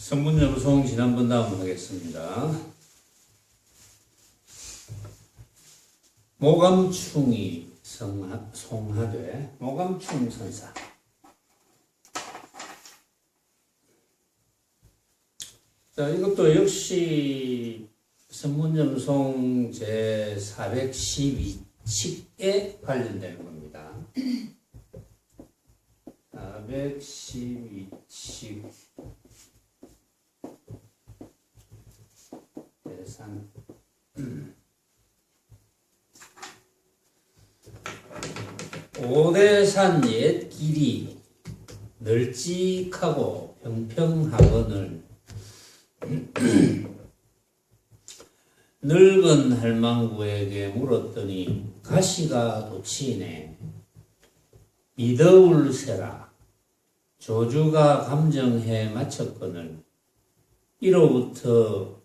성분염송 지난번 다음 하겠습니다. 모감충이 송하되 모감충 선사. 자, 이것도 역시 성분염송 제412칙에 관련되는 겁니다. 412칙 대상 오대산 옛 길이 널찍하고 평평하거늘 늙은 할망구에게 물었더니 가시가 돋치네. 이더울세라 조주가 감정해 마쳤거늘 이로부터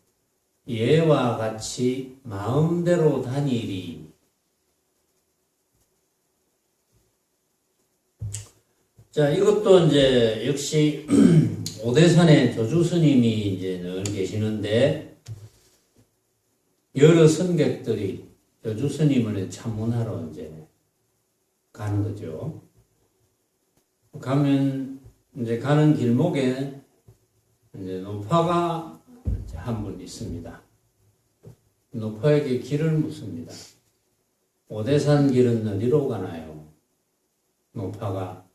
예와 같이 마음대로 다니리. 자, 이것도 이제 역시 오대산에 조주 스님이 이제 늘 계시는데 여러 선객들이 조주 스님을 참문하러 이제 가는 거죠. 가면 이제 가는 길목에 이제 노파가 한 분 있습니다. 노파에게 길을 묻습니다. 오대산 길은 어디로 가나요? 노파가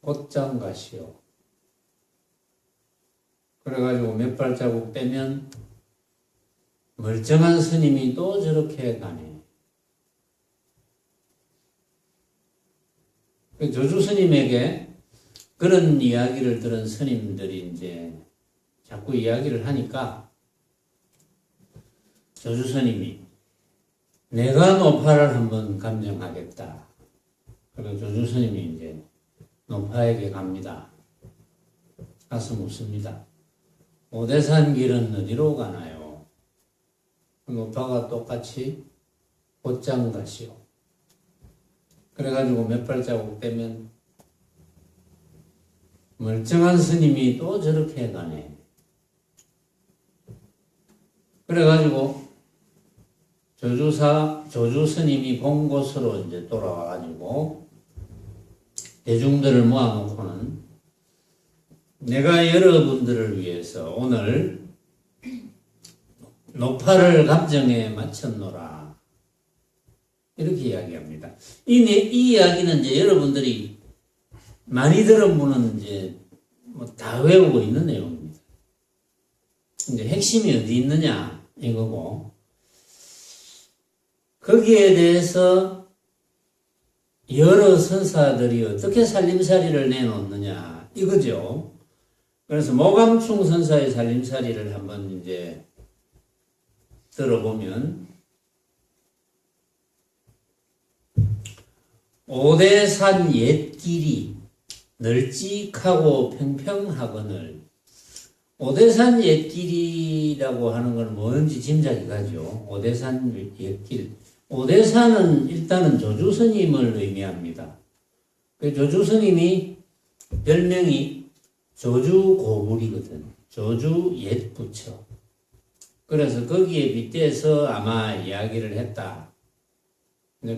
곧장 가시오. 그래가지고 몇 발자국 떼면 멀쩡한 스님이 또 저렇게 가네. 조주 스님에게 그런 이야기를 들은 스님들이 이제 자꾸 이야기를 하니까 조주 스님이 내가 노파를 한번 감정하겠다. 그리고 조주 스님이 이제 노파에게 갑니다. 가서 묻습니다. 오대산 길은 어디로 가나요? 노파가 똑같이 곧장 가시오. 그래가지고 몇 발자국 떼면 멀쩡한 스님이 또 저렇게 가네. 그래가지고 조주 스님이 본 곳으로 이제 돌아와가지고 대중들을 모아놓고는 내가 여러분들을 위해서 오늘 노파를 감정에 마쳤노라. 이렇게 이야기합니다. 이 이야기는 이제 여러분들이 많이 들은 분은 이제 뭐 다 외우고 있는 내용입니다. 이제 핵심이 어디 있느냐 이거고, 거기에 대해서 여러 선사들이 어떻게 살림살이를 내놓느냐 이거죠. 그래서 모감충 선사의 살림살이를 한번 이제 들어보면, 오대산 옛길이 널찍하고 평평하거늘. 오대산 옛길이라고 하는 건 뭔지 짐작이 가죠. 오대산 옛길. 오대산은 일단은 조주 스님을 의미합니다. 조주 스님이 별명이 조주 고불이거든. 조주 옛 부처. 그래서 거기에 빗대서 아마 이야기를 했다.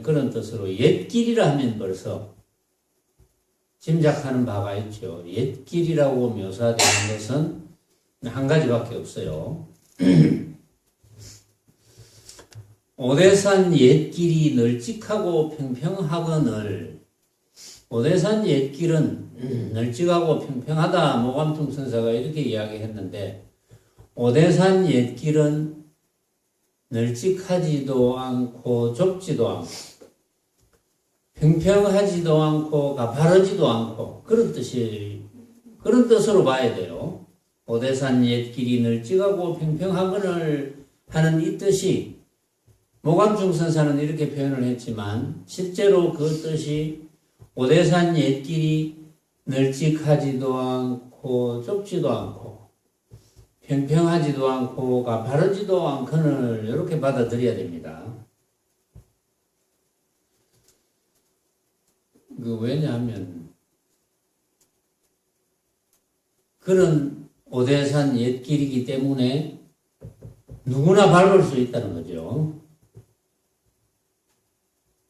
그런 뜻으로 옛길이라 하면 벌써 짐작하는 바가 있죠. 옛길이라고 묘사되는 것은 한 가지밖에 없어요. 오대산 옛길이 널찍하고 평평하거늘. 오대산 옛길은 널찍하고 평평하다. 모감충 선사가 이렇게 이야기했는데, 오대산 옛길은 널찍하지도 않고 좁지도 않고 평평하지도 않고 가파르지도 않고 그런 뜻으로 봐야 돼요. 오대산 옛길이 널찍하고 평평하거늘 하는 이 뜻이, 모감충 선사는 이렇게 표현을 했지만 실제로 그 뜻이 오대산 옛길이 널찍하지도 않고 좁지도 않고 평평하지도 않고 가파르지도 않거늘 이렇게 받아들여야 됩니다. 왜냐하면 그런 오대산 옛길이기 때문에 누구나 밟을 수 있다는 거죠.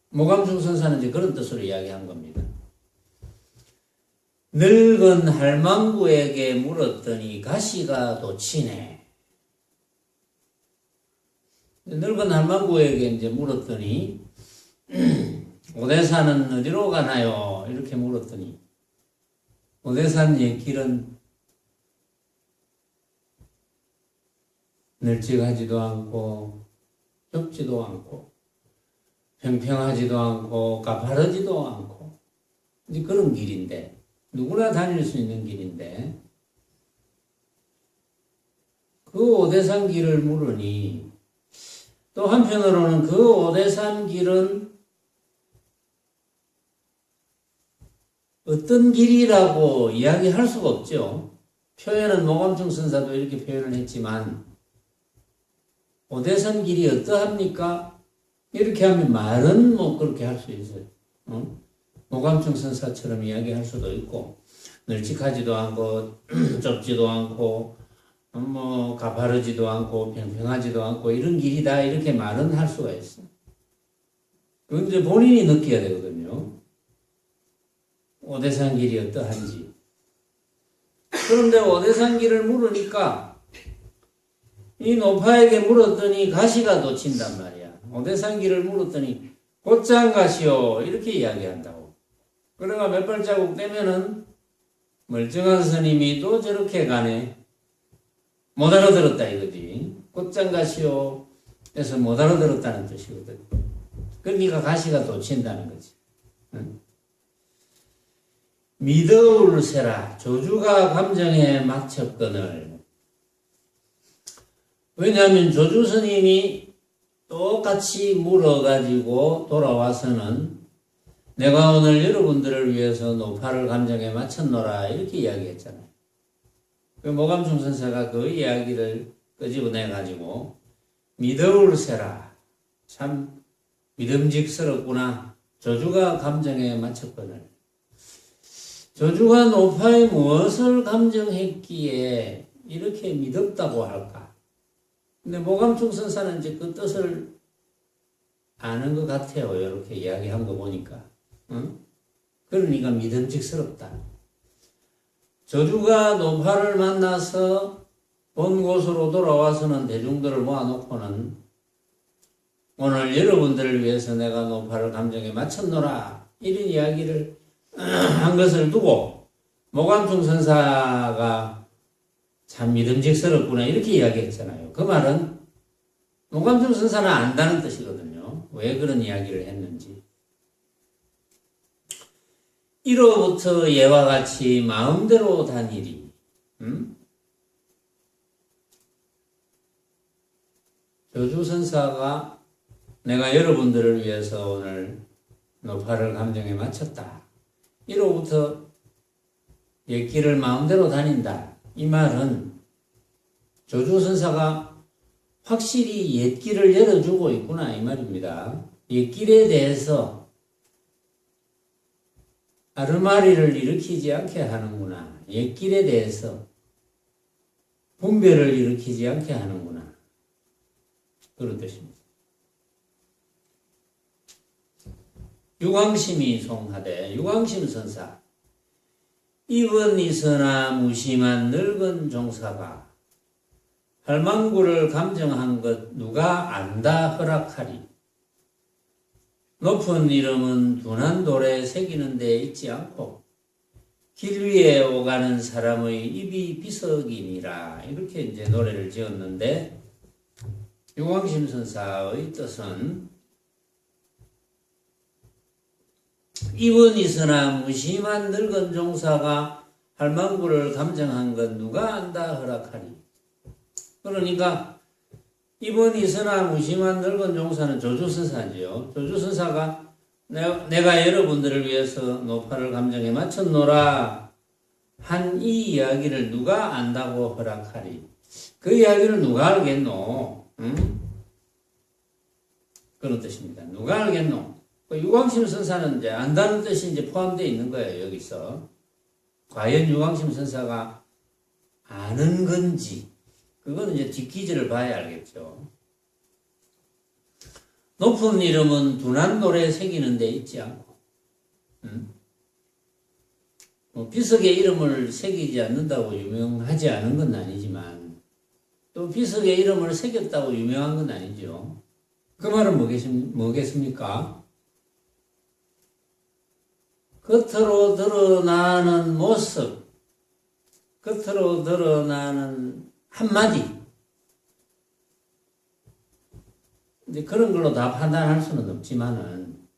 모감중선사는 이제 그런 뜻으로 이야기한 겁니다. 늙은 할망구에게 물었더니 가시가 돋치네. 늙은 할망구에게 이제 물었더니 오대산은 어디로 가나요? 이렇게 물었더니 오대산 옛길은 널찍하지도 않고 좁지도 않고 평평하지도 않고 가파르지도 않고 이제 그런 길인데 누구나 다닐 수 있는 길인데 그 오대산 길을 물으니 또 한편으로는 그 오대산 길은 어떤 길이라고 이야기할 수가 없죠. 표현은 모감중 선사도 이렇게 표현을 했지만 오대산 길이 어떠합니까? 이렇게 하면 말은 뭐 그렇게 할 수 있어요. 모감중 선사처럼 이야기할 수도 있고 널찍하지도 않고 좁지도 않고 뭐 가파르지도 않고 평평하지도 않고 이런 길이다 이렇게 말은 할 수가 있어. 그건 이제 본인이 느껴야 되거든요. 오대산 길이 어떠한지. 그런데 오대산 길을 물으니까 이 노파에게 물었더니 가시가 돋친단 말이야. 오대산 길을 물었더니 곧장 가시오 이렇게 이야기한다고. 그래가 몇 발자국 떼면은 멀쩡한 스님이 또 저렇게 가네. 못 알아들었다 이거지. 곧장 가시오 해서 못 알아들었다는 뜻이거든. 그러니까 가시가 돋친다는 거지. 응? 미더울세라 조주가 감정에 맞췄거늘. 왜냐하면 조주 스님이 똑같이 물어가지고 돌아와서는 내가 오늘 여러분들을 위해서 노파를 감정에 맞췄노라 이렇게 이야기했잖아요. 그 모감중 선사가 그 이야기를 끄집어내가지고 믿어울세라 참 믿음직스럽구나. 조주가 감정에 맞췄거늘. 조주가 노파에 무엇을 감정했기에 이렇게 믿었다고 할까? 근데 모감중 선사는 이제 그 뜻을 아는 것 같아요. 이렇게 이야기한 거 보니까. 응? 그러니까 믿음직스럽다. 조주가 노파를 만나서 본 곳으로 돌아와서는 대중들을 모아놓고는 오늘 여러분들을 위해서 내가 노파를 감정에 맞췄노라 이런 이야기를 한 것을 두고 모감중 선사가 참 믿음직스럽구나 이렇게 이야기했잖아요. 그 말은 모감중 선사는 안다는 뜻이거든요. 왜 그런 이야기를 했는지. 이로부터 예와 같이 마음대로 다니리. 조주 선사가 내가 여러분들을 위해서 오늘 노파를 감정에 맞췄다. 이로부터 옛길을 마음대로 다닌다. 이 말은 조주 선사가 확실히 옛길을 열어주고 있구나 이 말입니다. 옛길에 대해서 아르마리를 일으키지 않게 하는구나. 옛길에 대해서 분별을 일으키지 않게 하는구나. 그런 뜻입니다. 유광심이 송하되 유광심 선사 입은 이서나 무심한 늙은 종사가 할망구를 감정한 것 누가 안다 허락하리. 높은 이름은 둔한 돌에 새기는 데 있지 않고 길 위에 오가는 사람의 입이 비석이니라. 이렇게 이제 노래를 지었는데 유광심 선사의 뜻은 입은 있으나 무심한 늙은 종사가 할망구를 감정한 건 누가 안다 허락하리. 그러니까 입은 있으나 무심한 늙은 종사는 조주선사지요. 조주선사가 내가 여러분들을 위해서 노파를 감정에 맞췄노라 한 이 이야기를 누가 안다고 허락하리. 그 이야기를 누가 알겠노? 응? 그런 뜻입니다. 누가 알겠노? 유광심 선사는 이제 안다는 뜻이 이제 포함되어 있는 거예요, 여기서. 과연 유광심 선사가 아는 건지, 그거는 이제 뒷기질을 봐야 알겠죠. 높은 이름은 둔한 돌에 새기는 데 있지 않고, 비석에 이름을 새기지 않는다고 유명하지 않은 건 아니지만, 또 비석에 이름을 새겼다고 유명한 건 아니죠. 그 말은 뭐겠습니까? 겉으로 드러나는 모습, 겉으로 드러나는 한마디, 이제 그런 걸로 다 판단할 수는 없지만은,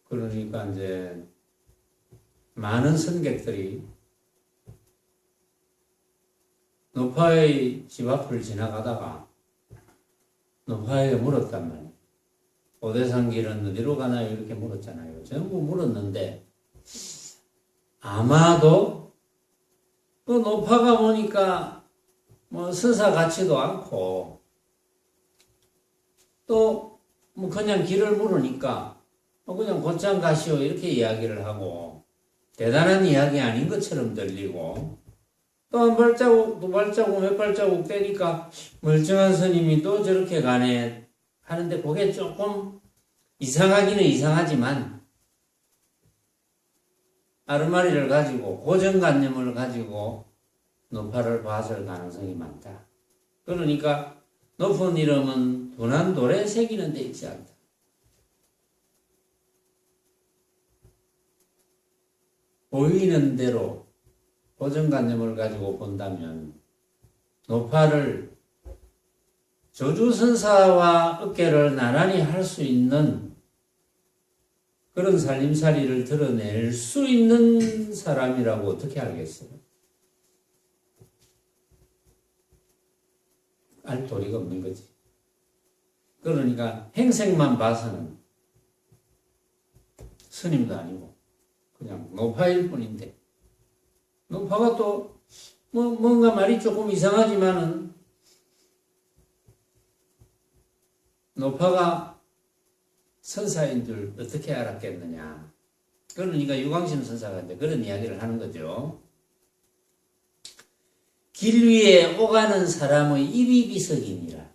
그러니까 이제 많은 선객들이 노파의 집 앞을 지나가다가 노파에게 물었단 말이에요. 오대산 길은 어디로 가나요? 이렇게 물었잖아요. 전부 물었는데 아마도 그 노파가 보니까 뭐 서사 같지도 않고 또 뭐 그냥 길을 물으니까 그냥 곧장 가시오 이렇게 이야기를 하고 대단한 이야기 아닌 것처럼 들리고 또 한 발자국, 두 발자국, 몇 발자국 떼니까 멀쩡한 스님이 또 저렇게 가네 하는데 그게 조금 이상하기는 이상하지만 아르마리를 가지고 고정관념을 가지고 노파를 봤을 가능성이 많다. 그러니까 높은 이름은 둔한 돌에 새기는 데 있지 않다. 보이는 대로 고정관념을 가지고 본다면 노파를 조주선사와 어깨를 나란히 할 수 있는 그런 살림살이를 드러낼 수 있는 사람이라고 어떻게 알겠어요? 알 도리가 없는 거지. 그러니까 행색만 봐서는 스님도 아니고 그냥 노파일 뿐인데 노파가 또 뭔가 말이 조금 이상하지만은 노파가 선사인 줄 어떻게 알았겠느냐. 그러니까 유광심 선사가 이제 그런 이야기를 하는 거죠. 길 위에 오가는 사람의 입이 비석이니라.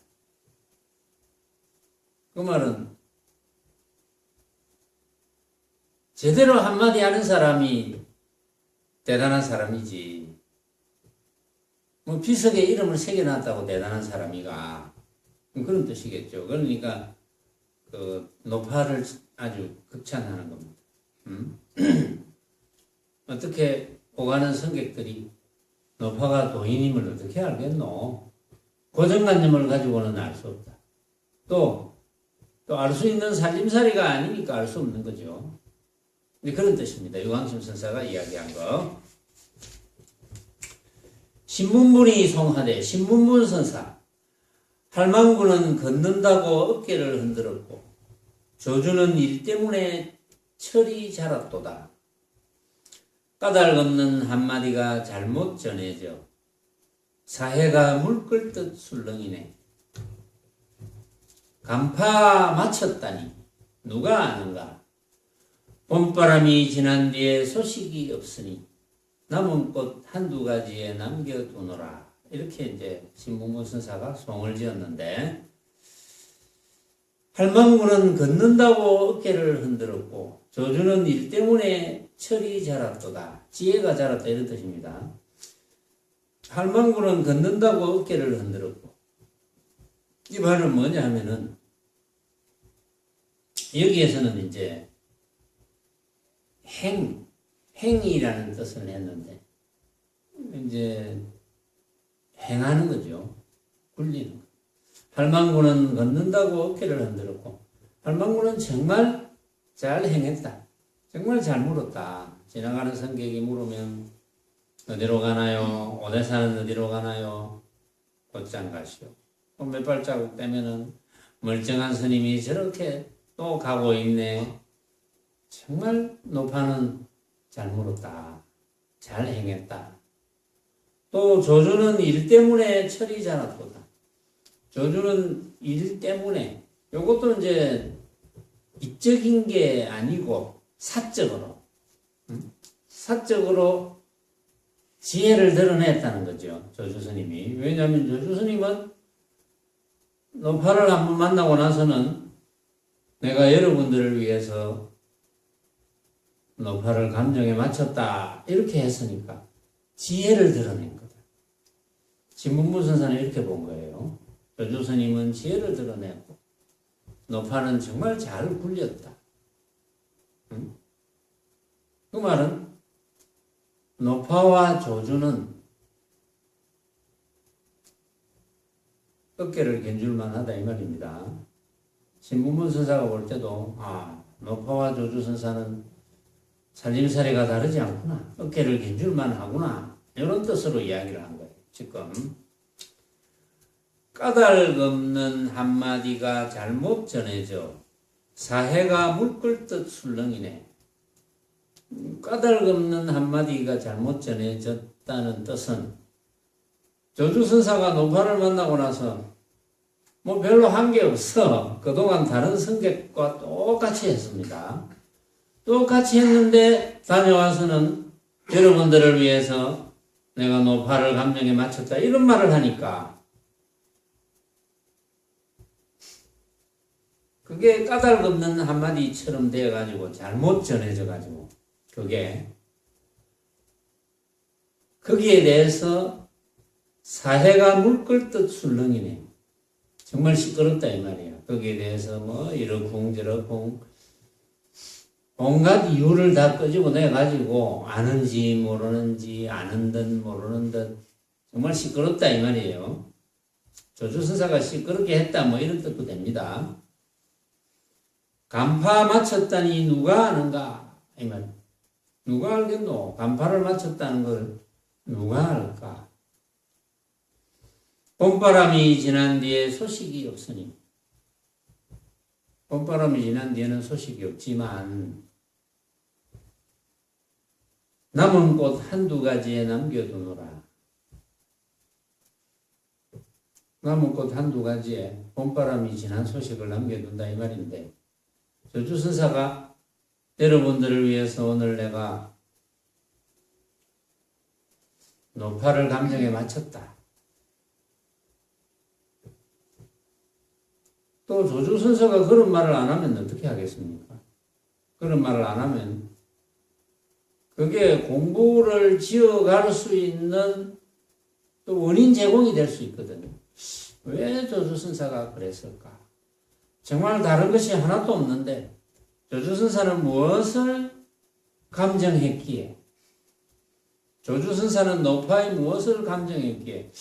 그 말은 제대로 한마디 하는 사람이 대단한 사람이지. 뭐 비석에 이름을 새겨놨다고 대단한 사람이가 그런 뜻이겠죠. 그러니까 그 노파를 아주 극찬하는 겁니다. 어떻게 오가는 승객들이 노파가 도인임을 어떻게 알겠노? 고정관념을 가지고는 알 수 없다. 또 알 수 있는 살림살이가 아니니까 알 수 없는 거죠. 그런 뜻입니다. 유광심 선사가 이야기한 거. 신문분이 송하되 신문분 선사. 할망구는 걷는다고 어깨를 흔들었고 조주는 일 때문에 철이 자랐도다. 까닭 없는 한마디가 잘못 전해져 사해가 물 끓듯 술렁이네. 간파 마쳤다니 누가 아는가. 봄바람이 지난 뒤에 소식이 없으니 남은 꽃 한두 가지에 남겨두노라. 이렇게 이제 신문무 선사가 송을 지었는데 할망구는 걷는다고 어깨를 흔들었고 조주는 일 때문에 철이 자랐도다. 지혜가 자랐다 이런 뜻입니다. 할망구는 걷는다고 어깨를 흔들었고 이 말은 뭐냐 하면은 여기에서는 이제 행이라는 뜻을 했는데 이제 행하는 거죠. 굴리는 거. 할망구는 걷는다고 어깨를 흔들었고 할망구는 정말 잘 행했다. 정말 잘 물었다. 지나가는 승객이 물으면 어디로 가나요? 오대산은 어디로 가나요? 곧장 가시오. 몇 발자국 떼면은 멀쩡한 스님이 저렇게 또 가고 있네. 정말 노파는 잘 물었다. 잘 행했다. 또 조주는 일 때문에 철이 자랐도다. 조주는 일 때문에 요것도 이제 이적인 게 아니고 사적으로 지혜를 드러냈다는 거죠. 조주스님이. 왜냐하면 조주스님은 노파를 한번 만나고 나서는 내가 여러분들을 위해서 노파를 감정에 맞췄다 이렇게 했으니까 지혜를 드러낸 거다. 진문무선사는 이렇게 본 거예요. 조주스님은 지혜를 드러냈고 노파는 정말 잘 굴렸다. 응? 그 말은 노파와 조주는 어깨를 견줄만 하다 이 말입니다. 신문문선사가 볼 때도 노파와 조주선사는 살림살이가 다르지 않구나. 어깨를 견줄만 하구나. 이런 뜻으로 이야기를 한 거예요. 지금 까닭 없는 한마디가 잘못 전해져 사해가 물끓듯 술렁이네. 까닭 없는 한마디가 잘못 전해졌다는 뜻은 조주선사가 노파를 만나고 나서 뭐 별로 한 게 없어. 그동안 다른 승객과 똑같이 했습니다. 똑같이 했는데 다녀와서는 여러분들을 위해서 내가 노파를 감정에 맞췄다 이런 말을 하니까 그게 까닭 없는 한마디처럼 되어가지고 잘못 전해져가지고 거기에 대해서 사해가 물끓듯 술렁이네. 정말 시끄럽다 이 말이야. 거기에 대해서 뭐 이러쿵 저러쿵 온갖 이유를 다 끄집어내가지고 아는지 모르는지 아는 듯 모르는 듯 정말 시끄럽다 이 말이에요. 조주선사가 시끄럽게 했다 뭐 이런 뜻도 됩니다. 간파 맞췄다니 누가 아는가 이 말. 누가 알겠노? 간파를 맞췄다는 걸 누가 알까? 봄바람이 지난 뒤에 소식이 없으니 봄바람이 지난 뒤에는 소식이 없지만 남은 꽃 한두 가지에 남겨두노라. 남은 꽃 한두 가지에 봄바람이 지난 소식을 남겨둔다 이 말인데 조주선사가 여러분들을 위해서 오늘 내가 노파를 감정에 맞췄다. 또 조주선사가 그런 말을 안 하면 어떻게 하겠습니까? 그런 말을 안 하면 그게 공부를 지어갈 수 있는 또 원인 제공이 될 수 있거든요. 왜 조주선사가 그랬을까? 정말 다른 것이 하나도 없는데 조주선사는 무엇을 감정했기에 조주선사는 노파의 무엇을 감정했기에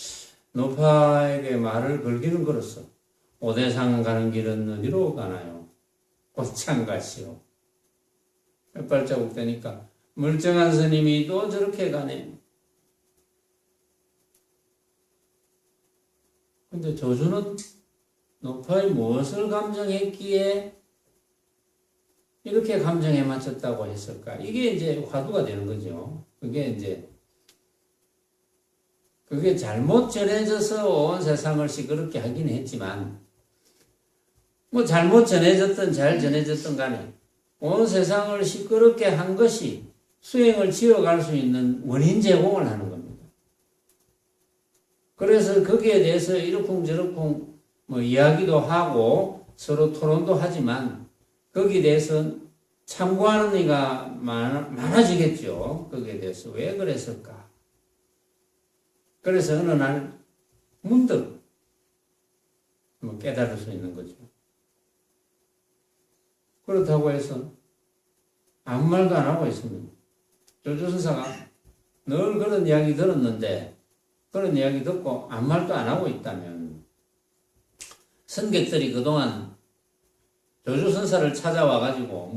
노파에게 말을 걸기는 걸었어. 오대상 가는 길은 어디로 가나요? 곧장 가시오. 몇 발자국 되니까 멀쩡한 스님이 또 저렇게 가네. 근데 조주는 노파의 무엇을 감정했기에 이렇게 감정에 맞췄다고 했을까? 이게 이제 화두가 되는 거죠. 그게 잘못 전해져서 온 세상을 시끄럽게 하긴 했지만 뭐 잘못 전해졌든 잘 전해졌든 간에 온 세상을 시끄럽게 한 것이 수행을 지어갈 수 있는 원인 제공을 하는 겁니다. 그래서 거기에 대해서 이러쿵저러쿵 뭐 이야기도 하고 서로 토론도 하지만 거기에 대해서 참고하는 이가 많아지겠죠. 거기에 대해서 왜 그랬을까? 그래서 어느 날 문득 뭐 깨달을 수 있는 거죠. 그렇다고 해서 아무 말도 안 하고 있습니다. 조주선사가 늘 그런 이야기 들었는데 그런 이야기 듣고 아무 말도 안 하고 있다면 선객들이 그동안 조주선사를 찾아와가지고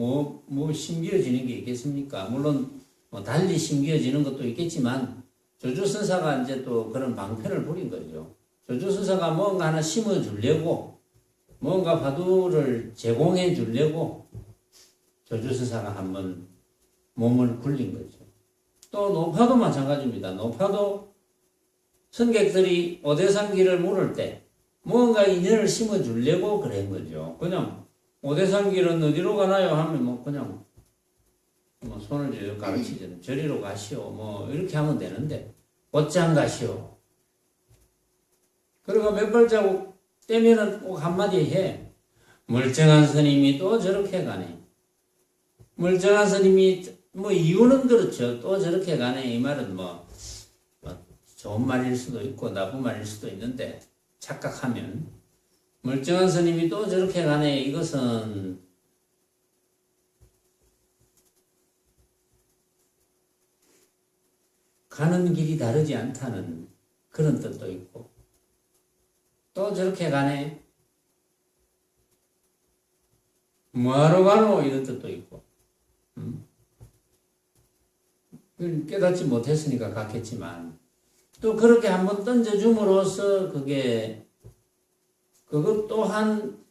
뭐 심겨지는 게 있겠습니까? 물론 뭐 달리 심겨지는 것도 있겠지만 조주선사가 이제 또 그런 방편을 부린 거죠. 조주선사가 뭔가 하나 심어주려고 뭔가 화두를 제공해 주려고 조주선사가 한번 몸을 굴린 거죠. 또 노파도 마찬가지입니다. 노파도 선객들이 오대산길을 물을 때 뭔가 인연을 심어주려고 그런 거죠. 그냥 오대산길은 어디로 가나요? 하면 뭐 그냥 뭐 손을 가르치잖아요. 저리로 가시오. 뭐 이렇게 하면 되는데 곧장 가시오. 그리고 몇 발자국 떼면은 꼭 한마디 해. 멀쩡한 스님이 또 저렇게 가네. 멀쩡한 스님이 뭐 이유는 그렇죠. 또 저렇게 가네. 이 말은 뭐 좋은 말일 수도 있고 나쁜 말일 수도 있는데 착각하면 멀쩡한 스님이 또 저렇게 가네. 이것은 가는 길이 다르지 않다는 그런 뜻도 있고 또 저렇게 가네. 뭐하러 가노? 이런 뜻도 있고 깨닫지 못했으니까 갔겠지만 또 그렇게 한번 던져줌으로써 그것 또한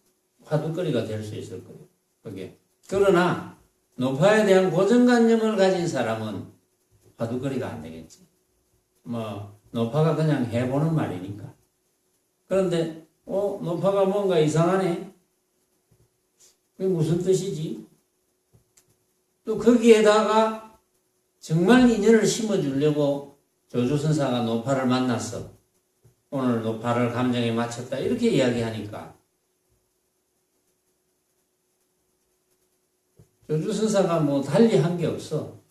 화두거리가 될 수 있을 거예요. 그게. 그러나 노파에 대한 고정관념을 가진 사람은 화두거리가 안 되겠지. 뭐 노파가 그냥 해보는 말이니까. 그런데 노파가 뭔가 이상하네. 그게 무슨 뜻이지? 또 거기에다가 정말 인연을 심어주려고 조주선사가 노파를 만났어. 오늘 노파를 감정에 맞췄다. 이렇게 이야기하니까 조주선사가 뭐 달리 한 게 없어.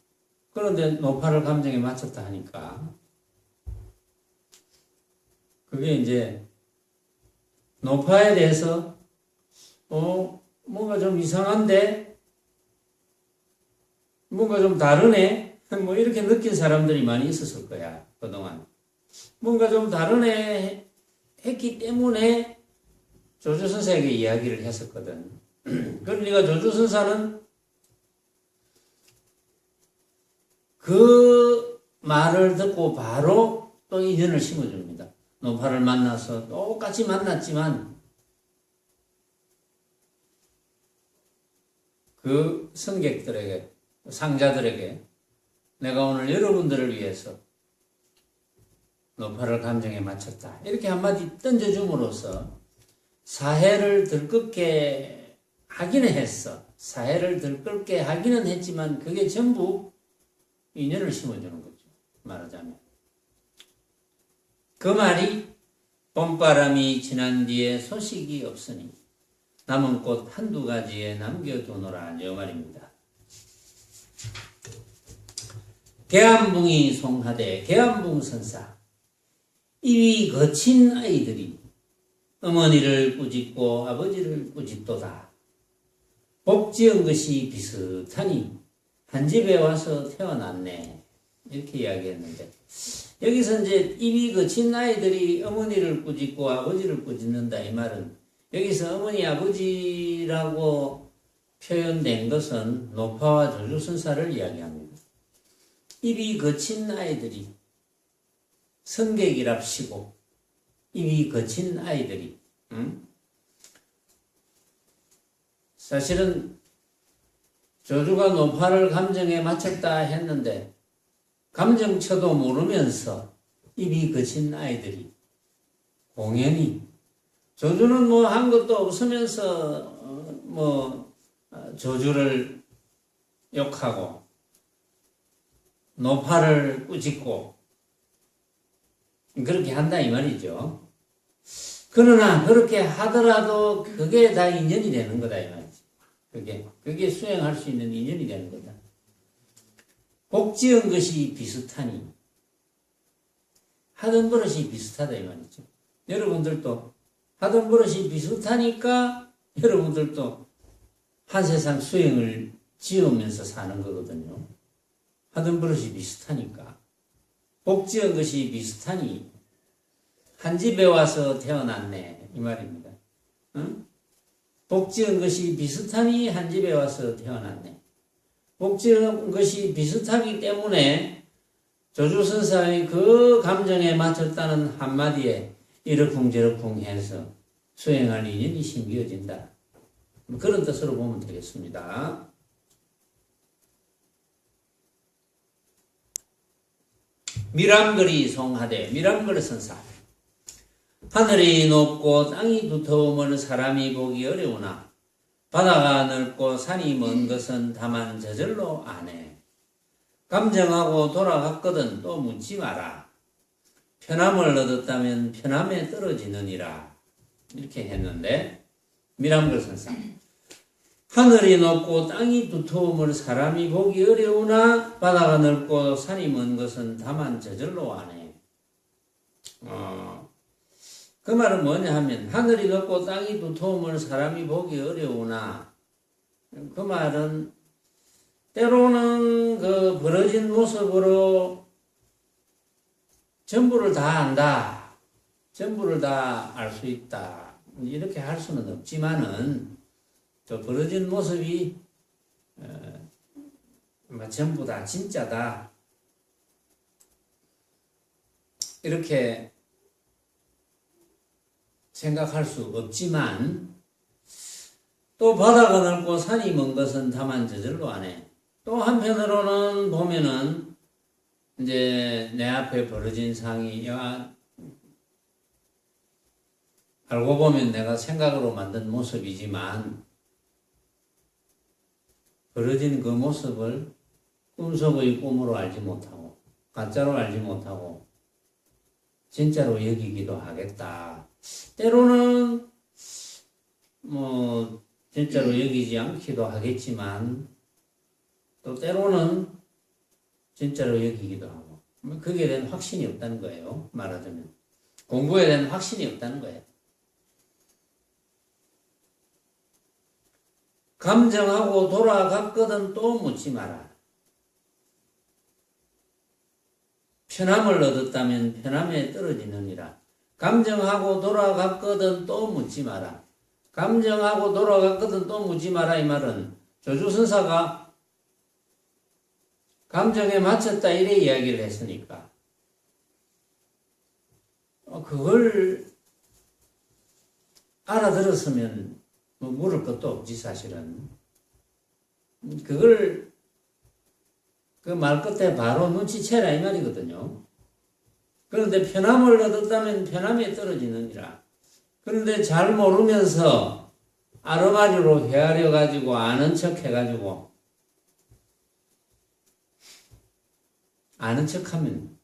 그런데 노파를 감정에 맞췄다 하니까 그게 이제 노파에 대해서 뭔가 좀 이상한데 뭔가 좀 다르네 뭐 이렇게 느낀 사람들이 많이 있었을 거야. 그동안 뭔가 좀 다르네 했기 때문에 조주선사에게 이야기를 했었거든. 그러니까 조주선사는 그 말을 듣고 바로 또 인연을 심어줍니다. 노파를 만나서 똑같이 만났지만 그 승객들에게, 상자들에게 내가 오늘 여러분들을 위해서 노파를 감정에 맞췄다. 이렇게 한마디 던져줌으로써 사해를 들끓게 하기는 했어. 사해를 들끓게 하기는 했지만 그게 전부 인연을 심어주는 거죠. 말하자면. 그 말이 봄바람이 지난 뒤에 소식이 없으니 남은 꽃 한두 가지에 남겨두노라 이 말입니다. 계암붕이 송하되 계암붕선사 입이 거친 아이들이 어머니를 꾸짖고 아버지를 꾸짖도다. 복지은 것이 비슷하니 한 집에 와서 태어났네. 이렇게 이야기했는데 여기서 이제 입이 거친 아이들이 어머니를 꾸짖고 아버지를 꾸짖는다 이 말은 여기서 어머니 아버지라고 표현된 것은 노파와 조주선사를 이야기합니다. 입이 거친 아이들이 성객이랍시고 입이 거친 아이들이 사실은 조주가 노파를 감정에 맞췄다 했는데 감정쳐도 모르면서 입이 거친 아이들이 공연히 조주는 뭐 한 것도 없으면서 조주를 욕하고 노파를 꾸짖고 그렇게 한다 이 말이죠. 그러나 그렇게 하더라도 그게 다 인연이 되는 거다 이 말이지. 그게 수행할 수 있는 인연이 되는 거다. 복지은 것이 비슷하니 하던 버릇이 비슷하다 이 말이죠. 여러분들도 하던 버릇이 비슷하니까 여러분들도 한 세상 수행을 지으면서 사는 거거든요. 하던 버릇이 비슷하니까 복지은 것이 비슷하니 한 집에 와서 태어났네 이 말입니다. 응? 복지은 것이 비슷하니 한 집에 와서 태어났네. 복지은 것이 비슷하기 때문에 조주선사의 그 감정에 맞췄다는 한마디에 이러쿵저러쿵 해서 수행할 인연이 심겨진다. 그런 뜻으로 보면 되겠습니다. 미람거리 송하되 미람거리 선사 하늘이 높고 땅이 두터우면 사람이 보기 어려우나 바다가 넓고 산이 먼 것은 다만 저절로 아네. 감정하고 돌아갔거든 또 묻지 마라. 편함을 얻었다면 편함에 떨어지느니라. 이렇게 했는데 미람걸선상 하늘이 높고 땅이 두터움을 사람이 보기 어려우나 바다가 넓고 산이 먼 것은 다만 저절로 아네. 그 말은 뭐냐 하면 하늘이 높고 땅이 두터움을 사람이 보기 어려우나 그 말은 때로는 그 벌어진 모습으로 전부를 다 안다. 전부를 다 알 수 있다. 이렇게 할 수는 없지만은 또 벌어진 모습이 전부 다 진짜다. 이렇게 생각할 수 없지만 또 바다가 넓고 산이 먼 것은 다만 저절로 아네. 또 한편으로는 보면은 이제 내 앞에 벌어진 상이 알고 보면 내가 생각으로 만든 모습이지만 벌어진 그 모습을 꿈속의 꿈으로 알지 못하고 가짜로 알지 못하고 진짜로 여기기도 하겠다. 때로는 뭐 진짜로 여기지 않기도 하겠지만 또 때로는 진짜로 여기기도 하고 거기에 대한 확신이 없다는 거예요. 말하자면 공부에 대한 확신이 없다는 거예요. 감정하고 돌아갔거든 또 묻지 마라. 편함을 얻었다면 편함에 떨어지느니라. 감정하고 돌아갔거든 또 묻지 마라. 감정하고 돌아갔거든 또 묻지 마라. 이 말은 조주선사가 감정에 맞췄다 이래 이야기를 했으니까 그걸 알아들었으면 뭐 물을 것도 없지 사실은. 그걸 그 말 끝에 바로 눈치채라 이 말이거든요. 그런데 편함을 얻었다면 편함에 떨어지느니라. 그런데 잘 모르면서 아르마리로 헤아려 가지고 아는 척 해가지고 아는 척하면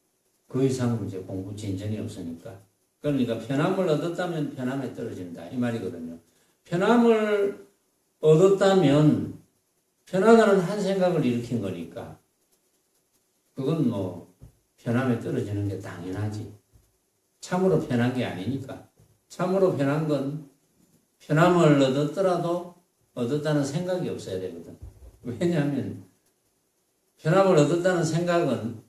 그 이상 이제 공부 진전이 없으니까. 그러니까 편함을 얻었다면 편함에 떨어진다 이 말이거든요. 편함을 얻었다면 편하다는 한 생각을 일으킨 거니까 그건 뭐 편함에 떨어지는 게 당연하지. 참으로 편한 게 아니니까. 참으로 편한 건 편함을 얻었더라도 얻었다는 생각이 없어야 되거든. 왜냐하면 편함을 얻었다는 생각은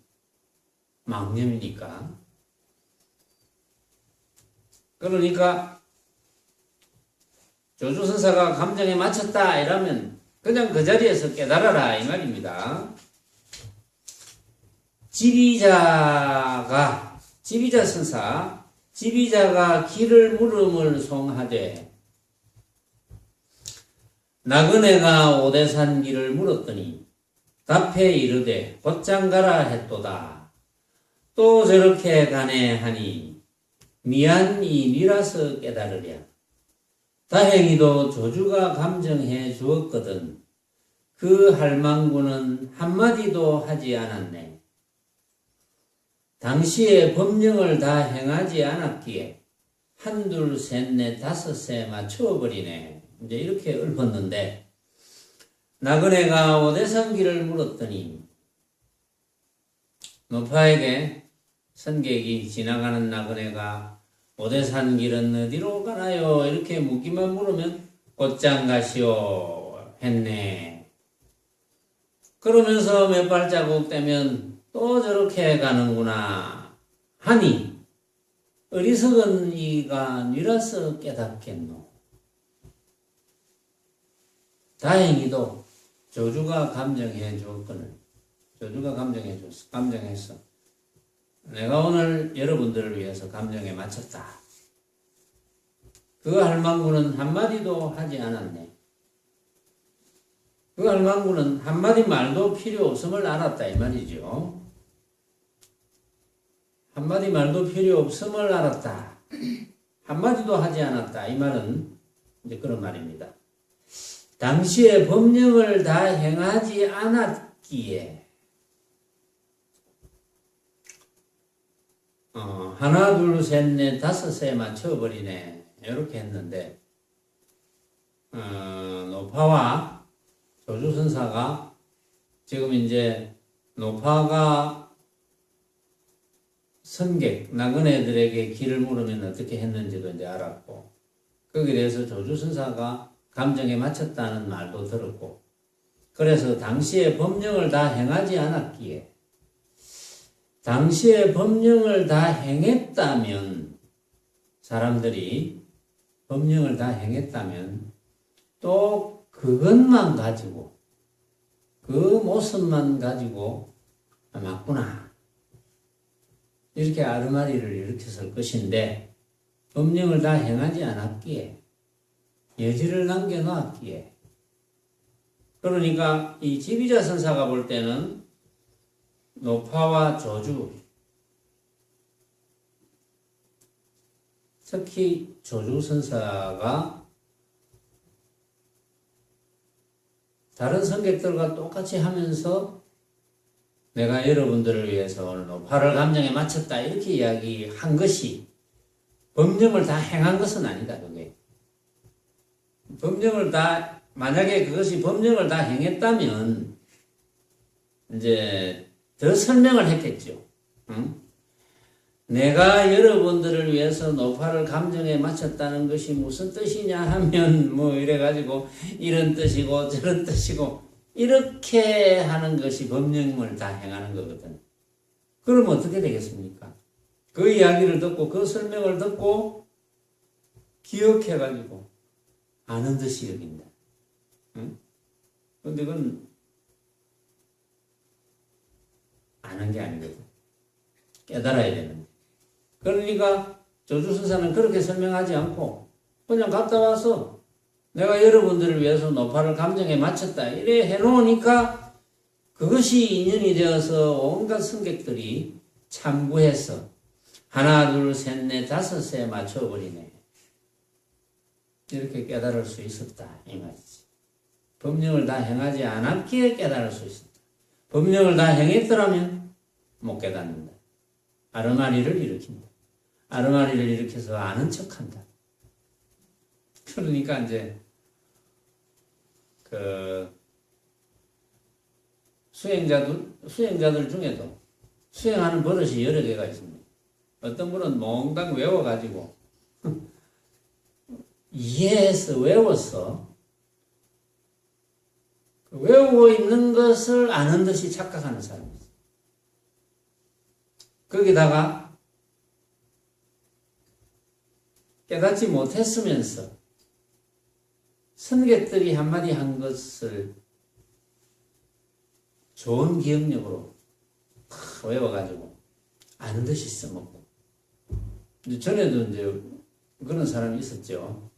망념이니까. 그러니까 조주선사가 감정에 맞췄다 이러면 그냥 그 자리에서 깨달아라 이 말입니다. 지비자가 길을 물음을 송하되 나그네가 오대산 길을 물었더니 답해 이르되 곧장 가라 했도다. 또 저렇게 가네 하니 미안이 니라서 깨달으랴. 다행히도 조주가 감정해 주었거든 그 할망구는 한마디도 하지 않았네. 당시에 법령을 다 행하지 않았기에 한둘 셋넷 다섯에 맞춰버리네. 이제 이렇게 읊었는데 나그네가 오대산 길을 물었더니 노파에게 선객이 지나가는 나그네가 오대산 길은 어디로 가나요? 이렇게 묻기만 물으면 곧장 가시오 했네. 그러면서 몇 발자국 떼면 또 저렇게 가는구나 하니 어리석은 이가 뉘라서 깨닫겠노. 다행히도 조주가 감정해 줬거늘. 조주가 감정했어. 내가 오늘 여러분들을 위해서 감정에 맞췄다. 그 할망구는 한마디도 하지 않았네. 그 할망구는 한마디 말도 필요 없음을 알았다 이 말이죠. 한마디 말도 필요 없음을 알았다. 한마디도 하지 않았다. 이 말은 이제 그런 말입니다. 당시에 법령을 다 행하지 않았기에 하나, 둘, 셋, 넷, 다섯에 맞춰버리네. 이렇게 했는데, 노파와 조주선사가 지금 이제 노파가 선객, 나그네들에게 길을 물으면 어떻게 했는지도 이제 알았고, 거기에 대해서 조주선사가 감정에 맞췄다는 말도 들었고, 그래서 당시에 법령을 다 행하지 않았기에, 당시에 법령을 다 행했다면, 사람들이 법령을 다 행했다면, 또 그것만 가지고, 그 모습만 가지고, 맞구나. 이렇게 아르마리를 일으켰을 것인데, 법령을 다 행하지 않았기에, 여지를 남겨놓았기에, 그러니까 이 지비자 선사가 볼 때는 노파와 조주, 특히 조주 선사가 다른 성객들과 똑같이 하면서 내가 여러분들을 위해서 오늘 노파를 감정에 맞췄다 이렇게 이야기한 것이 법령을 다 행한 것은 아니다. 그게 법령을 다, 만약에 그것이 법령을 다 행했다면 이제 더 설명을 했겠죠. 응? 내가 여러분들을 위해서 노파를 감정에 맞췄다는 것이 무슨 뜻이냐 하면 뭐 이래가지고 이런 뜻이고 저런 뜻이고 이렇게 하는 것이 법령을 다 행하는 거거든. 그럼 어떻게 되겠습니까? 그 이야기를 듣고 그 설명을 듣고 기억해가지고 아는 듯이 여긴다. 응? 근데 그건 아는 게 아니거든. 깨달아야 되는데. 그러니까 조주선사는 그렇게 설명하지 않고 그냥 갔다 와서 내가 여러분들을 위해서 노파를 감정에 맞췄다 이래 해놓으니까 그것이 인연이 되어서 온갖 승객들이 참고해서 하나, 둘, 셋, 넷, 다섯에 맞춰버리네. 이렇게 깨달을 수 있었다 이 말이지. 법령을 다 행하지 않았기에 깨달을 수 있었다. 법령을 다 행했더라면 못 깨닫는다. 아르마리를 일으킨다. 아르마리를 일으켜서 아는 척한다. 그러니까 이제 그 수행자들 중에도 수행하는 버릇이 여러 개가 있습니다. 어떤 분은 몽땅 외워가지고 이해해서 외웠어. 외우고 있는 것을 아는 듯이 착각하는 사람이 있어요. 거기다가 깨닫지 못했으면서 선객들이 한마디 한 것을 좋은 기억력으로 외워가지고 아는 듯이 써먹고. 전에도 이제 그런 사람이 있었죠.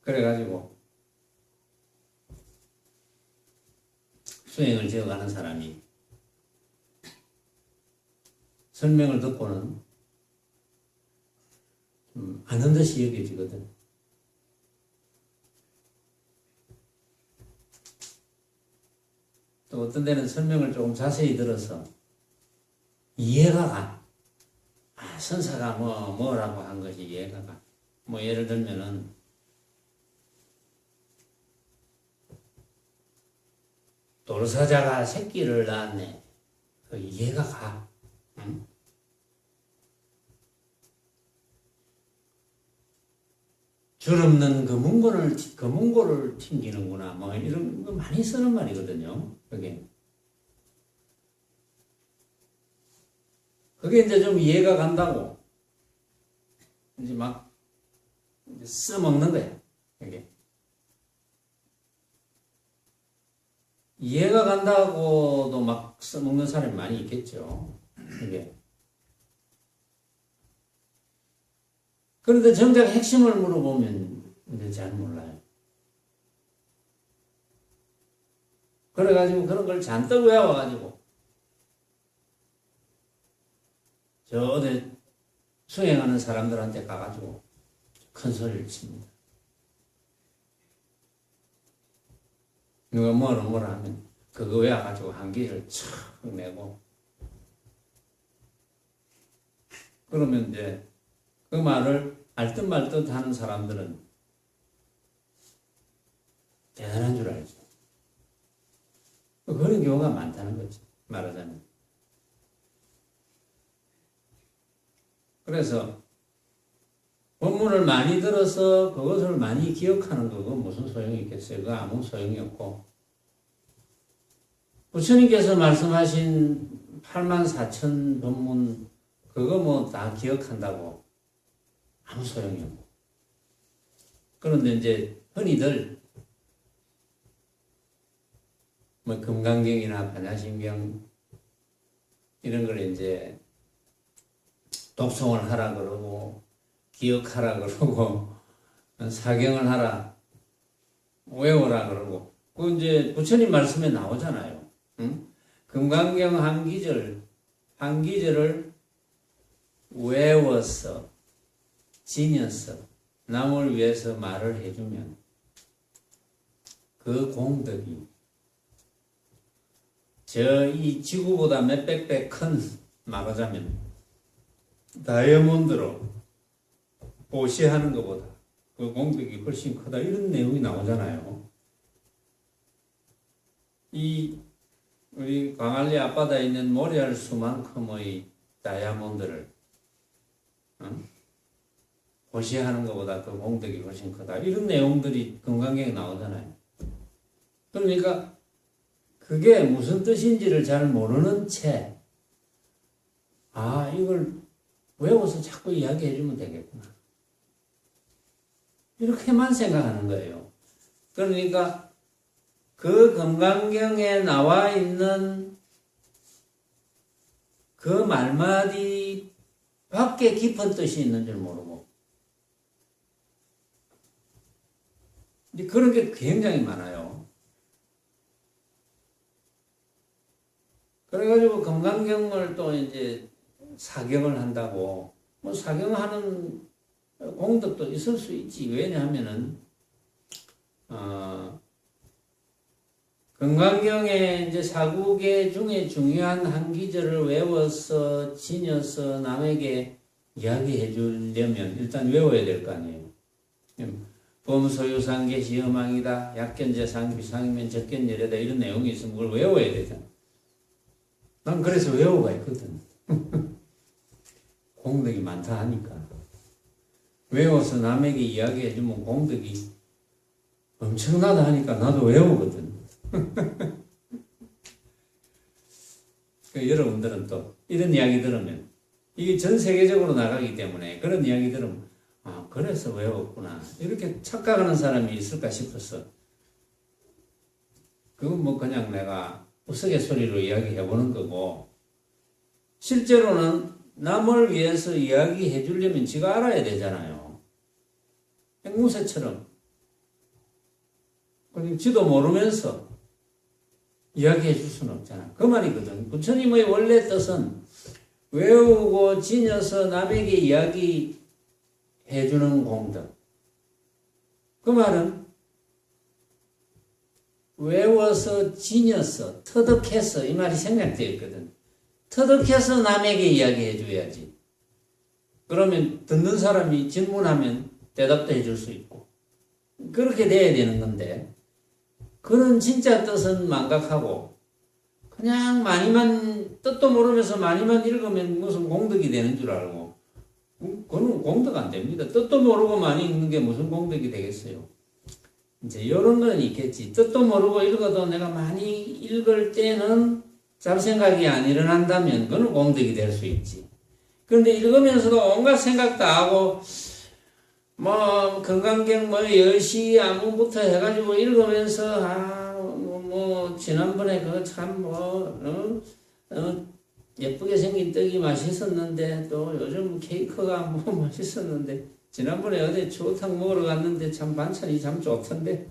그래가지고 수행을 지어가는 사람이 설명을 듣고는 아는 듯이 여겨지거든. 또 어떤 데는 설명을 조금 자세히 들어서 이해가 가. 선사가 뭐라고 한 것이 이해가 가. 뭐 예를 들면은 돌사자가 새끼를 낳았네. 그 이해가 가. 응? 줄 없는 검은고를 튕기는구나. 뭐 이런 거 많이 쓰는 말이거든요. 그게 이제 좀 이해가 간다고 이제 막 써먹는 거야. 그게 이해가 간다고도 막 써먹는 사람이 많이 있겠죠. 그게 그런데 정작 핵심을 물어보면 이제 잘 몰라요. 그래가지고 그런 걸 잔뜩 외워가지고 저 어디 수행하는 사람들한테 가가지고 큰 소리를 칩니다. 누가 뭐라 하면 그거 외워가지고 한기를 촥 내고 그러면 이제 그 말을 알듯 말듯 하는 사람들은 대단한 줄 알죠. 그런 경우가 많다는 거죠. 말하자면. 그래서 본문을 많이 들어서 그것을 많이 기억하는 거고 무슨 소용이 있겠어요? 그거 아무 소용이 없고. 부처님께서 말씀하신 84,000 법문 그거 뭐 다 기억한다고 아무 소용이 없고. 그런데 이제 흔히들 뭐 금강경이나 반야심경 이런 걸 이제 독송을 하라 그러고 기억하라 그러고 사경을 하라 외워라 그러고 그 이제 부처님 말씀에 나오잖아요. 응? 금강경 한 기절을 외워서 지녀서 남을 위해서 말을 해주면 그 공덕이 이 지구보다 몇백 배 큰 말하자면 다이아몬드로 보시하는 것보다 그 공덕이 훨씬 크다 이런 내용이 나오잖아요. 우리 광안리 앞바다에 있는 모래알 수만큼의 다이아몬드를 보시하는 것보다 그 공덕이 훨씬 크다 이런 내용들이 금강경에 나오잖아요. 그러니까 그게 무슨 뜻인지를 잘 모르는 채 이걸 외워서 자꾸 이야기해 주면 되겠구나 이렇게만 생각하는 거예요. 그러니까 그 금강경에 나와 있는 그 말마디 밖에 깊은 뜻이 있는 줄 모르고 그런 게 굉장히 많아요. 그래가지고 금강경을 또 이제 사경을 한다고 뭐 사경하는 공덕도 있을 수 있지. 왜냐하면은 금강경에 이제 사구계 중에 중요한 한 기절을 외워서 지녀서 남에게 이야기해 주려면 일단 외워야 될 거 아니에요. 범소유상계 시험왕이다. 약견재상 비상이면 적견열애다. 이런 내용이 있으면 그걸 외워야 되잖아. 난 그래서 외우고 있거든. 공덕이 많다 하니까. 외워서 남에게 이야기해 주면 공덕이 엄청나다 하니까 나도 외우거든. 여러분들은 또 이런 이야기 들으면 이게 전 세계적으로 나가기 때문에 그런 이야기 들으면 그래서 외웠구나 이렇게 착각하는 사람이 있을까 싶어서 그건 뭐 그냥 내가 우스갯소리로 이야기해 보는 거고 실제로는 남을 위해서 이야기해 주려면 지가 알아야 되잖아요. 앵무새처럼 지도 모르면서 이야기해 줄 수는 없잖아. 그 말이거든. 부처님의 원래 뜻은 외우고 지녀서 남에게 이야기해 주는 공덕. 그 말은 외워서 지녀서 터득해서 이 말이 생략되어 있거든. 터득해서 남에게 이야기해 줘야지. 그러면 듣는 사람이 질문하면 대답도 해줄 수 있고 그렇게 돼야 되는 건데 그런 진짜 뜻은 망각하고 그냥 많이만 뜻도 모르면서 많이만 읽으면 무슨 공덕이 되는 줄 알고 그건 공덕 안 됩니다. 뜻도 모르고 많이 읽는 게 무슨 공덕이 되겠어요. 이제 이런 건 있겠지. 뜻도 모르고 읽어도 내가 많이 읽을 때는 잡생각이 안 일어난다면 그건 공덕이 될 수 있지. 그런데 읽으면서도 온갖 생각 다 하고 뭐 금강경 10시 안문부터 해가지고 읽으면서 지난번에 그거 참 예쁘게 생긴 떡이 맛있었는데 또 요즘 케이크가 맛있었는데 지난번에 어디 추어탕 먹으러 갔는데 참 반찬이 참 좋던데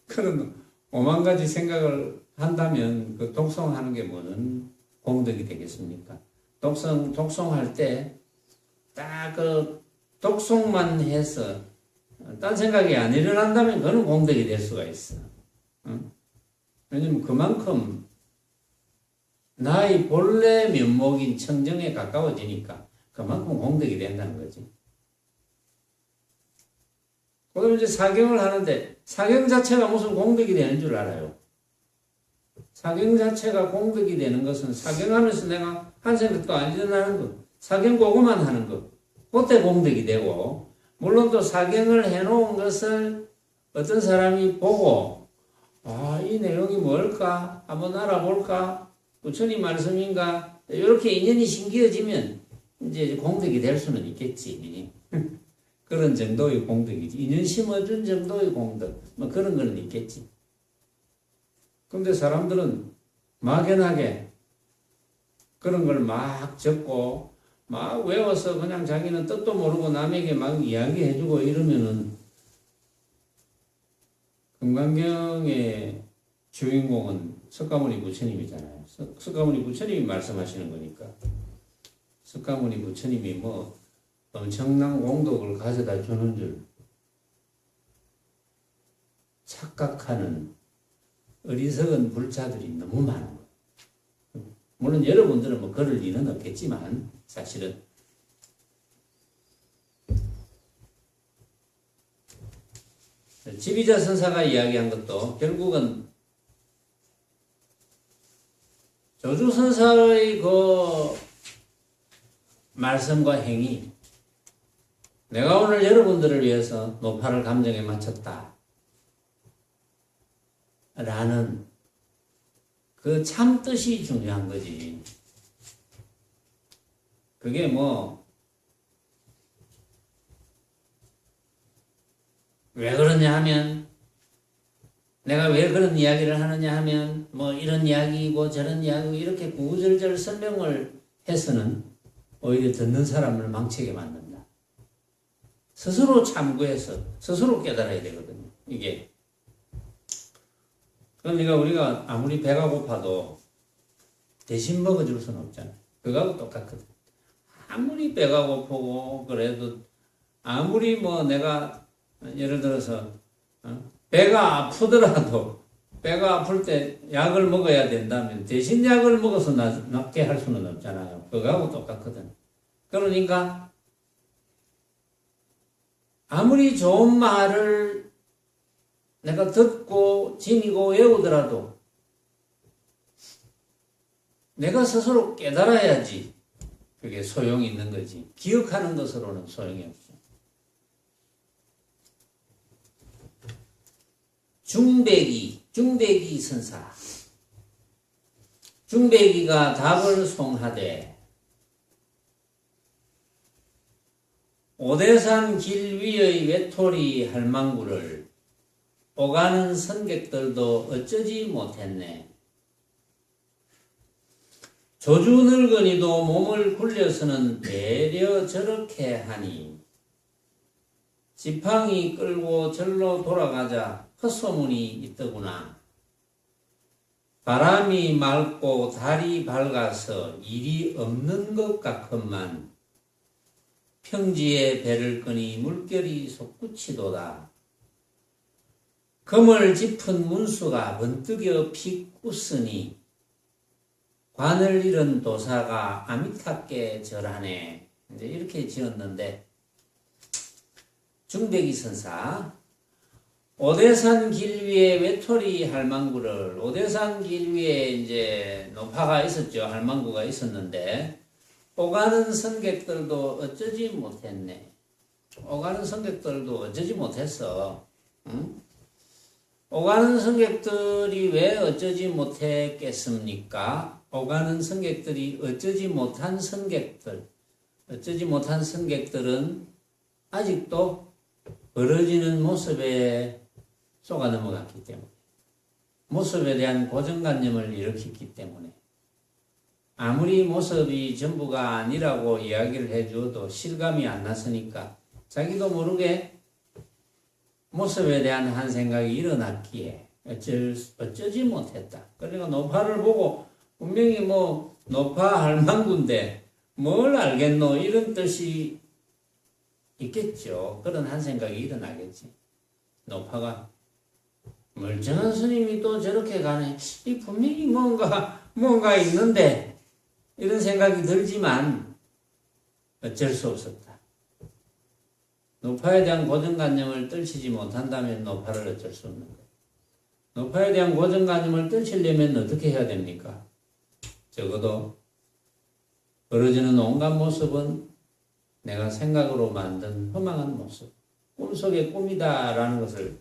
그런 오만 가지 생각을 한다면 그 독송하는 게 뭐는 공덕이 되겠습니까? 독송할 때 딱 그 독송만 해서 딴 생각이 안 일어난다면 그건 공덕이 될 수가 있어. 응? 왜냐면 그만큼 나의 본래 면목인 청정에 가까워지니까 그만큼 공덕이 된다는 거지. 그다음에 이제 사경을 하는데 사경 자체가 무슨 공덕이 되는 줄 알아요? 사경 자체가 공덕이 되는 것은 사경하면서 내가 한 생각도 안 일어나는 것, 사경 그거만 하는 것, 그때 공덕이 되고, 물론 또 사경을 해놓은 것을 어떤 사람이 보고 이 내용이 뭘까? 한번 알아볼까? 부처님 말씀인가? 이렇게 인연이 신기해지면 이제 공덕이 될 수는 있겠지. 그런 정도의 공덕이지. 인연 심어준 정도의 공덕. 뭐 그런 거는 있겠지. 근데 사람들은 막연하게 그런 걸 막 적고 막 외워서 그냥 자기는 뜻도 모르고 남에게 막 이야기해주고 이러면은 금강경의 주인공은 석가모니 부처님이잖아요. 석가모니 부처님이 말씀하시는 거니까. 석가모니 부처님이 뭐 엄청난 공덕을 가져다 주는 줄 착각하는 어리석은 불자들이 너무 많은 거예요. 물론 여러분들은 뭐 그럴 일은 없겠지만 사실은 지비자 선사가 이야기한 것도 결국은 조주 선사의 그 말씀과 행위, 내가 오늘 여러분들을 위해서 노파를 감정에 맞췄다 라는 그 참뜻이 중요한 거지. 그게 뭐 왜 그러냐 하면, 내가 왜 그런 이야기를 하느냐 하면 뭐 이런 이야기고 저런 이야기고 이렇게 구구절절 설명을 해서는 오히려 듣는 사람을 망치게 만든다. 스스로 참고해서 스스로 깨달아야 되거든요. 이게 그러니까 우리가 아무리 배가 고파도 대신 먹어줄 수는 없잖아요. 그거하고 똑같거든. 아무리 배가 고프고 그래도 아무리 뭐 내가 예를 들어서 배가 아프더라도 배가 아플 때 약을 먹어야 된다면 대신 약을 먹어서 낫게 할 수는 없잖아요. 그거하고 똑같거든. 그러니까 아무리 좋은 말을 내가 듣고 지니고 외우더라도 내가 스스로 깨달아야지 그게 소용이 있는 거지. 기억하는 것으로는 소용이 없어. 중배기 선사. 중배기가 답을 송하되 오대산 길 위의 외톨이 할망구를 오가는 선객들도 어쩌지 못했네. 조주 늙은이도 몸을 굴려서는 내려 저렇게 하니 지팡이 끌고 절로 돌아가자 헛소문이 있더구나. 바람이 맑고 달이 밝아서 일이 없는 것 같건만 평지에 배를 끄니 물결이 솟구치도다. 금을 짚은 문수가 번뜩여 픽 웃으니 관을 잃은 도사가 아미타께 절하네. 이제 이렇게 지었는데, 중배기 선사, 오대산 길 위에 외톨이 할망구를, 오대산 길 위에 이제 노파가 있었죠. 할망구가 있었는데, 오가는 선객들도 어쩌지 못했네. 오가는 선객들도 어쩌지 못했어. 응? 오가는 선객들이 왜 어쩌지 못했겠습니까? 오가는 선객들이 어쩌지 못한 선객들은 아직도 벌어지는 모습에 속아 넘어갔기 때문에, 모습에 대한 고정관념을 일으켰기 때문에, 아무리 모습이 전부가 아니라고 이야기를 해줘도 실감이 안 났으니까 자기도 모르게 모습에 대한 한 생각이 일어났기에 어쩌지 못했다. 그러니까 노파를 보고 분명히 뭐 노파 할망구인데 뭘 알겠노 이런 뜻이 있겠죠. 그런 한 생각이 일어나겠지. 노파가 멀쩡한 스님이 또 저렇게 가네. 이 분명히 뭔가 뭔가 있는데 이런 생각이 들지만 어쩔 수 없었다. 노파에 대한 고정관념을 떨치지 못한다면 노파를 어쩔 수 없는 거예요. 노파에 대한 고정관념을 떨치려면 어떻게 해야 됩니까? 적어도 벌어지는 온갖 모습은 내가 생각으로 만든 허망한 모습, 꿈속의 꿈이다라는 것을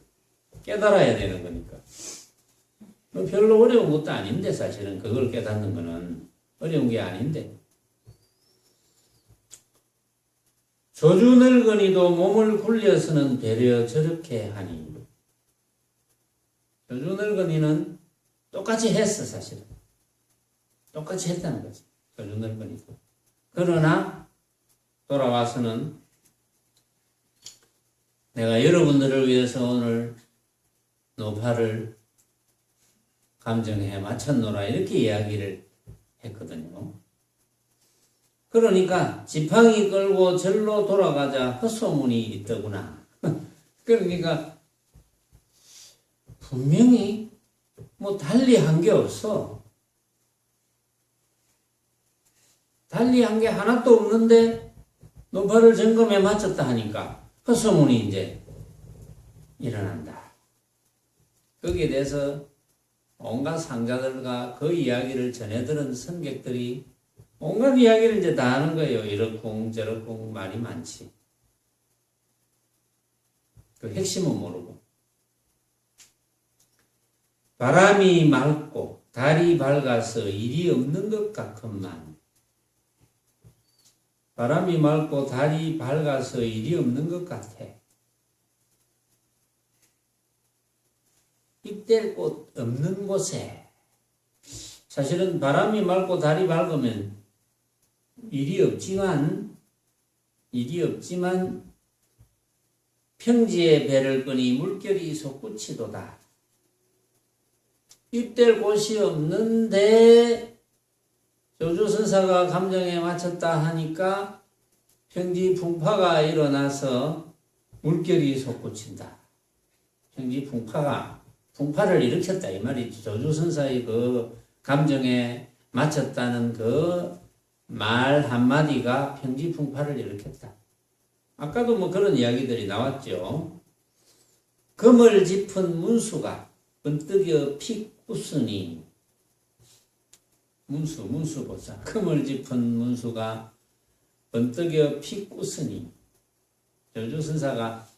깨달아야 되는 거니까. 별로 어려운 것도 아닌데 사실은 그걸 깨닫는 거는 어려운 게 아닌데. 조주 늙은이도 몸을 굴려서는 되려 저렇게 하니. 조주 늙은이는 똑같이 했어 사실은. 똑같이 했다는 거지. 조주 늙은이도. 그러나 돌아와서는 내가 여러분들을 위해서 오늘 노파를 감정에 맞췄노라 이렇게 이야기를 했거든요. 그러니까 지팡이 끌고 절로 돌아가자 헛소문이 있더구나. 그러니까 분명히 뭐 달리 한 게 없어. 달리 한 게 하나도 없는데 노파를 점검에 맞췄다 하니까 헛소문이 이제 일어난다. 거기에 대해서 온갖 상자들과 그 이야기를 전해들은 선객들이 온갖 이야기를 이제 다 하는 거예요. 이렇쿵 저렇쿵 말이 많지. 그 핵심은 모르고. 바람이 맑고 달이 밝아서 일이 없는 것 같건만. 바람이 맑고 달이 밝아서 일이 없는 것 같아. 입댈 곳 없는 곳에 사실은 바람이 맑고 달이 밝으면 일이 없지만 평지에 배를 끄니 물결이 솟구치도다. 입댈 곳이 없는데 조주선사가 감정에 맞췄다 하니까 평지 풍파가 일어나서 물결이 솟구친다. 평지 풍파를 일으켰다 이 말이지. 조주선사의 그 감정에 맞췄다는 그 말 한마디가 평지 풍파를 일으켰다. 아까도 뭐 그런 이야기들이 나왔죠. 금을 짚은 문수가 번뜩여 픽 웃으니. 문수 보자. 금을 짚은 문수가 번뜩여 픽 웃으니. 조주선사가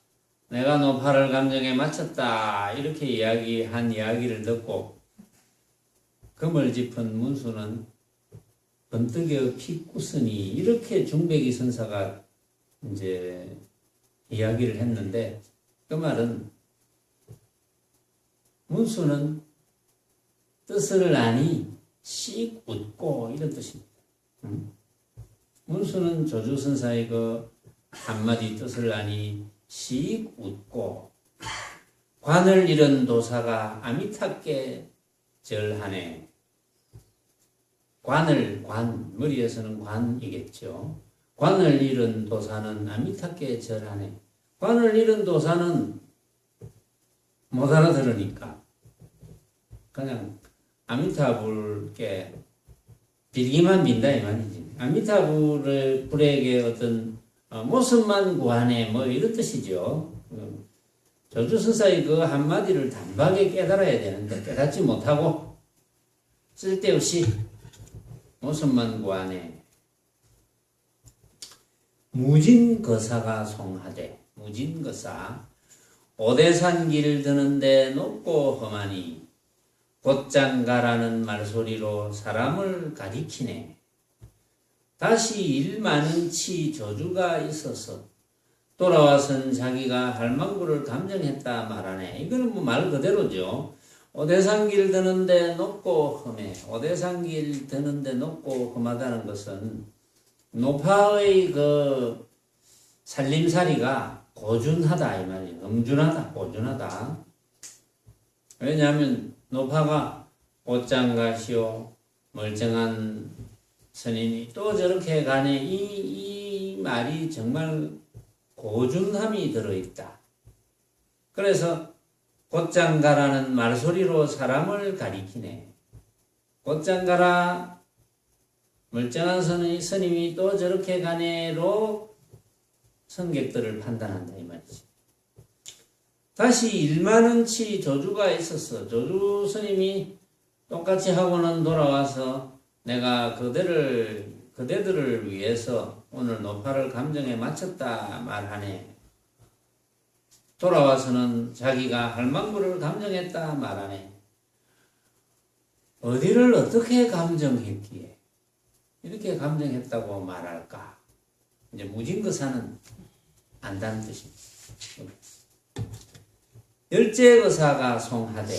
내가 노파를 감정에 맞췄다 이렇게 이야기한 이야기를 듣고 금을 짚은 문수는 번뜩여 픽 웃으니 이렇게 중백이 선사가 이제 이야기를 했는데 그 말은 문수는 뜻을 아니 씩 웃고 이런 뜻입니다. 문수는 조주선사의 그 한마디 뜻을 아니 씩 웃고 관을 잃은 도사가 아미타께 절하네. 머리에서는 관이겠죠. 관을 잃은 도사는 아미타께 절하네. 관을 잃은 도사는 못 알아들으니까 그냥 아미타불께 빌기만 빈다 이 말이지. 아미타불에게 어떤 모습만 구하네 뭐 이런 뜻이죠. 조주선사의 그 한마디를 단박에 깨달아야 되는데 깨닫지 못하고 쓸데없이 모습만 구하네. 무진거사가 송하되 무진거사 오대산 길 드는데 높고 험하니 곧장 가라는 말소리로 사람을 가리키네. 다시 일 많은 치 조주가 있어서 돌아와선 자기가 할망구를 감정했다 말하네. 이거는 뭐 말 그대로죠. 오대산 길 드는데 높고 험해. 오대산 길 드는데 높고 험하다는 것은 노파의 그 살림살이가 고준하다 이 말이에요. 엄준하다, 고준하다. 왜냐하면 노파가 옷장가시오 멀쩡한 스님이 또 저렇게 가네. 이 말이 정말 고준함이 들어있다. 그래서 곧장 가라는 말소리로 사람을 가리키네. 곧장 가라. 멀쩡한 스님이 또 저렇게 가네로 성객들을 판단한다 이 말이지. 다시 1만원치 조주가 있었어. 조주 스님이 똑같이 하고는 돌아와서 내가 그대들을 위해서 오늘 노파를 감정에 마쳤다 말하네. 돌아와서는 자기가 할망구를 감정했다 말하네. 어디를 어떻게 감정했기에 이렇게 감정했다고 말할까? 이제 무진거사는 안다는 뜻입니다. 열제거사가 송하되,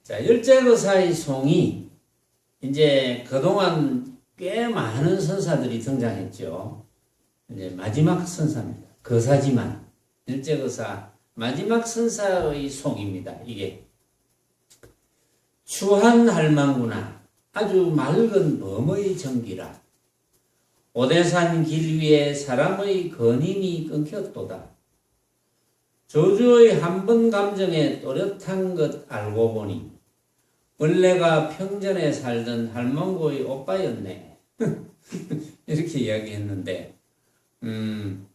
자, 열제거사의 송이 이제 그동안 꽤 많은 선사들이 등장했죠. 이제 마지막 선사입니다. 거사지만 열제거사 마지막 선사의 송입니다. 이게 추한할망구나 아주 맑은 범의 정기라 오대산 길 위에 사람의 거님이 끊겼도다. 조주의 한 번 감정에 또렷한 것 알고 보니 원래가 평전에 살던 할망구의 오빠였네. 이렇게 이야기했는데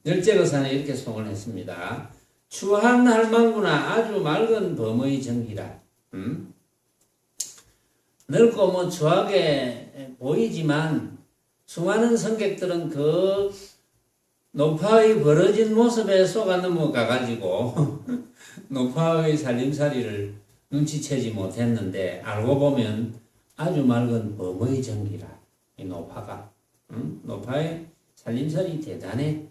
열제거사는 이렇게 송을 했습니다. 추한 할망구나 아주 맑은 범의 정기라. 넓고 뭐 추하게 보이지만 수많은 성객들은 그 노파의 벌어진 모습에 속아 넘어가가지고 노파의 살림살이를 눈치채지 못했는데 알고 보면 아주 맑은 범의 정기라. 이 노파가 노파의 살림살이 대단해.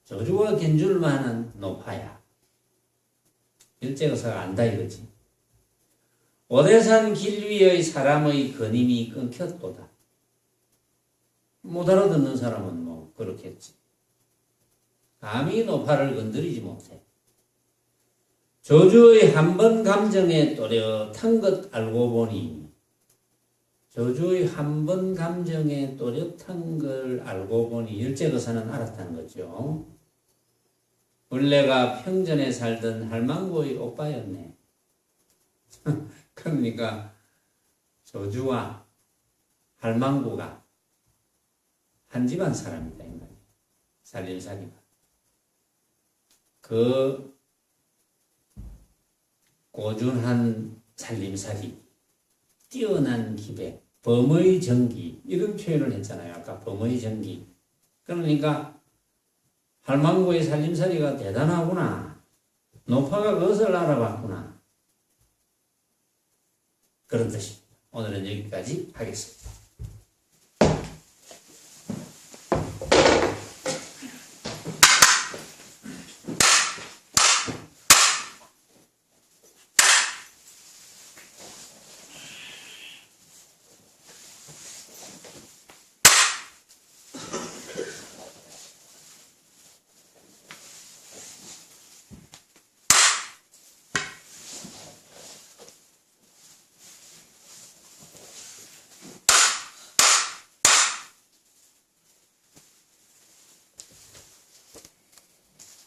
조주와 견줄만한 노파야. 열제거사가 안다 이거지. 오대산 길 위의 사람의 거님이 끊겼도다. 못 알아듣는 사람은 뭐 그렇겠지. 감히 노파를 건드리지 못해. 조주의 한 번 감정에 또렷한 것 알고 보니 조주의 한 번 감정에 또렷한 걸 알고 보니 열제거사는 알았다는 거죠. 원래가 평전에 살던 할망구의 오빠였네. 그러니까 조주와 할망구가 한 집안 사람이다 이 말이야. 살림살이가. 그 고준한 살림살이, 뛰어난 기백, 범의 정기 이런 표현을 했잖아요. 아까 범의 정기. 그러니까 할망구의 살림살이가 대단하구나. 노파가 그것을 알아봤구나. 그런 뜻입니다. 오늘은 여기까지 하겠습니다.